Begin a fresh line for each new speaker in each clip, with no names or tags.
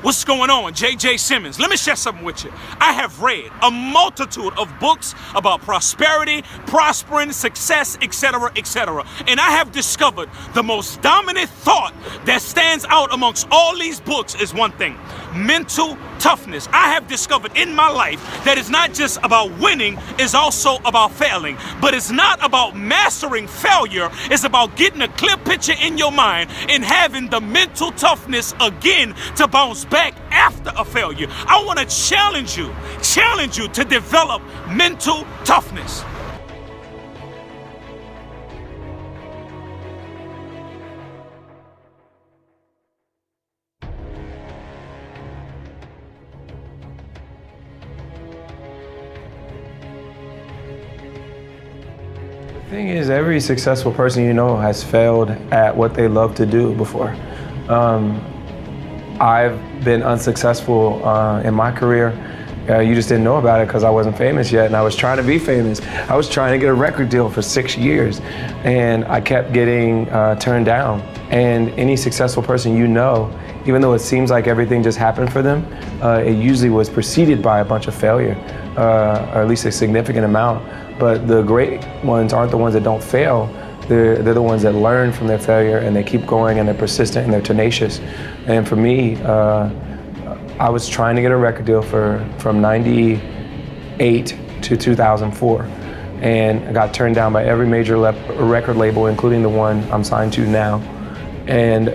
What's going on? J.J.Simmons. Let me share something with you. I have read a multitude of books about prosperity, prospering, success, etc., etc. And I have discovered the most dominant thought that stands out amongst all these books is one thing: mental toughness. I have discovered in my life that it's not just about winning, it's also about failing. But it's not about mastering failure, it's about getting a clear picture in your mind and having the mental toughness again to bounce back after a failure. I want to challenge you to develop mental toughness.
The thing is, every successful person you know has failed at what they love to do before. I've been unsuccessful in my career. You just didn't know about it because I wasn't famous yet, and I was trying to be famous. I was trying to get a record deal for 6 years, and I kept getting turned down. And any successful person you know, even though it seems like everything just happened for them, it usually was preceded by a bunch of failure, or at least a significant amount. But the great ones aren't the ones that don't fail. They're the ones that learn from their failure, and they keep going, and they're persistent, and they're tenacious. And for me, I was trying to get a record deal from '98 to 2004, and I got turned down by every major record label, including the one I'm signed to now. And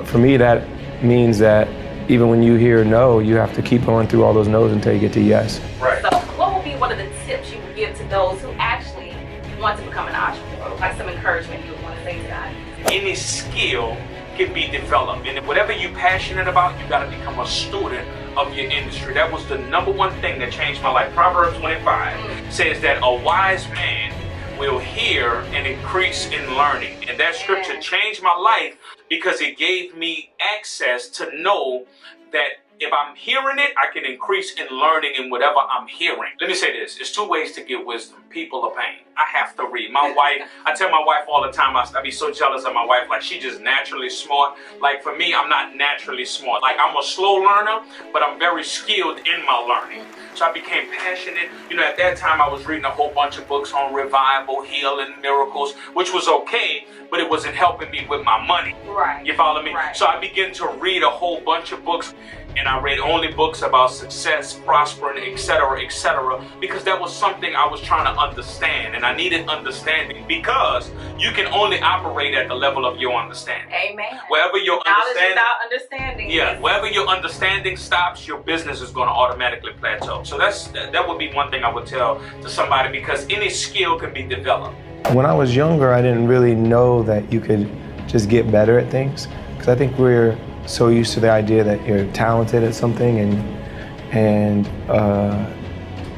for me, that means that even when you hear no, you have to keep going through all those no's until you get to yes.
Right. So what would be one of the tips you would give to those who actually want to become an entrepreneur? Like some encouragement you would want to say to that?
Any skill can be developed, and whatever you're passionate about, you got to become a student of your industry. That was the number one thing that changed my life. Proverbs 25 says that a wise man will hear and increase in learning. And that scripture changed my life because it gave me access to know that if I'm hearing it, I can increase in learning in whatever I'm hearing. Let me say this. There's two ways to get wisdom. People or pain. I have to read. My wife, I tell my wife all the time, I be so jealous of my wife. Like, she just naturally smart. Like, for me, I'm not naturally smart. Like, I'm a slow learner, but I'm very skilled in my learning. So I became passionate. You know, at that time, I was reading a whole bunch of books on revival, healing, miracles, which was okay, but it wasn't helping me with my money.
Right.
You follow me?
Right.
So I began to read a whole bunch of books, and I read only books about success, prospering, etc., because that was something I was trying to understand, and I needed understanding, because you can only operate at the level of your understanding.
Amen.
Wherever your
understanding
wherever your understanding stops, your business is going to automatically plateau. So that would be one thing I would tell to somebody, because any skill can be developed.
When I was younger, I didn't really know that you could just get better at things, because I think we're so used to the idea that you're talented at something and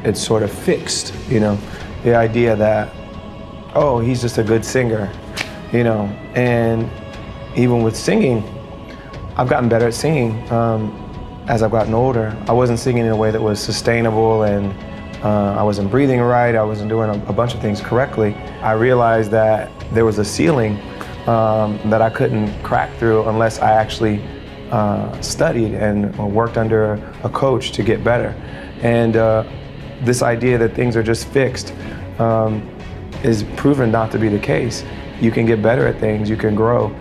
it's sort of fixed, you know, the idea that, oh, he's just a good singer, you know. And even with singing, I've gotten better at singing as I've gotten older. I wasn't singing in a way that was sustainable, and I wasn't breathing right, I wasn't doing a bunch of things correctly. I realized that there was a ceiling that I couldn't crack through unless I actually studied and worked under a coach to get better. And this idea that things are just fixed is proven not to be the case. You can get better at things, you can grow.